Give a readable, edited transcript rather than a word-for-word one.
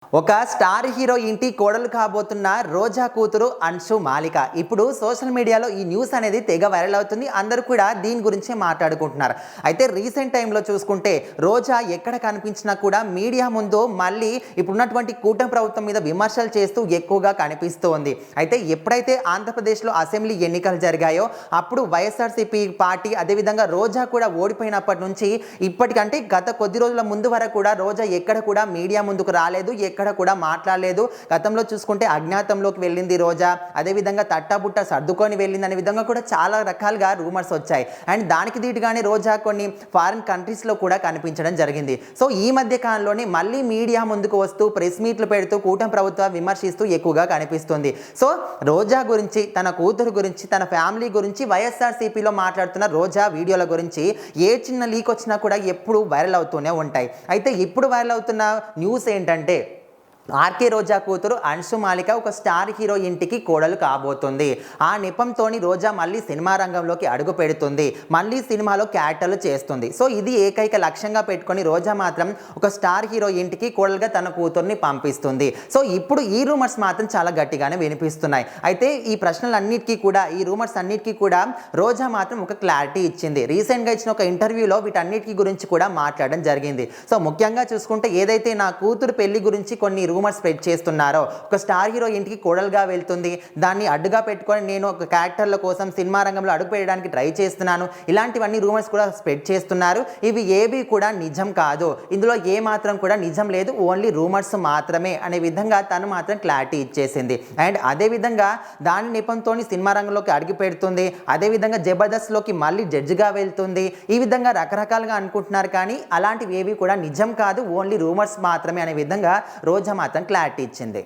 ఒక star hero ఇంటి కోడలు కాబోతున్న రోజా కూతురు అన్షు మాలిక ఇప్పుడు సోషల్ మీడియాలో ఈ న్యూస్ అనేది తెగ వైరల్ అవుతుంది. అందరూ కూడా దీని గురించి మాట్లాడుకుంటున్నారు. అయితే రీసెంట్ టైంలో చూసుకుంటే రోజా ఎక్కడ కనిపించినా కూడా మీడియా ముందు మళ్ళీ ఇప్పుడున్నటువంటి కూటమి ప్రభుత్వం మీద విమర్శలు చేస్తూ ఎక్కువగా కనిపిస్తూ ఉంది. అయితే ఎప్పుడైతే ఆంధ్రప్రదేశ్లో అసెంబ్లీ ఎన్నికలు జరిగాయో అప్పుడు వైఎస్ఆర్సీపీ పార్టీ అదేవిధంగా రోజా కూడా ఓడిపోయినప్పటి నుంచి ఇప్పటికంటే గత కొద్ది రోజుల ముందు వరకు కూడా రోజా ఎక్కడ కూడా మీడియా ముందుకు రాలేదు, ఎక్కడ కూడా మాట్లాడలేదు. గతంలో చూసుకుంటే అజ్ఞాతంలోకి వెళ్ళింది రోజా, అదేవిధంగా తట్టాబుట్ట సర్దుకొని వెళ్ళింది అనే విధంగా కూడా చాలా రకాలుగా రూమర్స్ వచ్చాయి. అండ్ దానికి దీటుగానే రోజా కొన్ని ఫారిన్ కంట్రీస్లో కూడా కనిపించడం జరిగింది. సో ఈ మధ్య కాలంలోనే మళ్ళీ మీడియా ముందుకు వస్తూ ప్రెస్ మీట్లు పెడుతూ కూటమి ప్రభుత్వం విమర్శిస్తూ ఎక్కువగా కనిపిస్తుంది. సో రోజా గురించి, తన కూతురు గురించి, తన ఫ్యామిలీ గురించి, వైఎస్ఆర్సీపీలో మాట్లాడుతున్న రోజా వీడియోల గురించి ఏ చిన్న లీక్ వచ్చినా కూడా ఎప్పుడు వైరల్ అవుతూనే ఉంటాయి. అయితే ఇప్పుడు వైరల్ అవుతున్న న్యూస్ ఏంటంటే ఆర్కే రోజా కూతురు అన్షు మాలిక ఒక స్టార్ హీరో ఇంటికి కోడలు కాబోతుంది. ఆ నెపంతోని రోజా మళ్ళీ సినిమా రంగంలోకి అడుగు పెడుతుంది, మళ్ళీ సినిమాలో క్యారెక్టర్లు చేస్తుంది. సో ఇది ఏకైక లక్ష్యంగా పెట్టుకొని రోజా మాత్రం ఒక స్టార్ హీరో ఇంటికి కోడలుగా తన కూతుర్ని పంపిస్తుంది. సో ఇప్పుడు ఈ రూమర్స్ మాత్రం చాలా గట్టిగానే వినిపిస్తున్నాయి. అయితే ఈ ప్రశ్నలన్నిటికీ కూడా, ఈ రూమర్స్ అన్నిటికీ కూడా రోజా మాత్రం ఒక క్లారిటీ ఇచ్చింది. రీసెంట్గా ఇచ్చిన ఒక ఇంటర్వ్యూలో వీటన్నిటి గురించి కూడా మాట్లాడడం జరిగింది. సో ముఖ్యంగా చూసుకుంటే ఏదైతే నా కూతురు పెళ్లి గురించి కొన్ని రూమర్స్ స్ప్రెడ్ చేస్తున్నారో, ఒక స్టార్ హీరో ఇంటికి కోడలుగా వెళ్తుంది, దాన్ని అడ్డుగా పెట్టుకొని నేను ఒక క్యారెక్టర్ల కోసం సినిమా రంగంలో అడుగు పెట్టడానికి ట్రై చేస్తున్నాను, ఇలాంటివన్నీ రూమర్స్ కూడా స్ప్రెడ్ చేస్తున్నారు. ఇవి ఏవి కూడా నిజం కాదు, ఇందులో ఏ మాత్రం కూడా నిజం లేదు, ఓన్లీ రూమర్స్ మాత్రమే అనే విధంగా తను మాత్రం క్లారిటీ ఇచ్చేసింది. అండ్ అదేవిధంగా దాని నెపంతో సినిమా రంగంలోకి అడుగు పెడుతుంది, అదేవిధంగా జబర్దస్త్లోకి మళ్ళీ జడ్జిగా వెళ్తుంది. ఈ విధంగా రకరకాలుగా అనుకుంటున్నారు, కానీ అలాంటివి ఏవి కూడా నిజం కాదు, ఓన్లీ రూమర్స్ మాత్రమే అనే విధంగా రోజా మాత్రం క్లారిటీ ఇచ్చింది.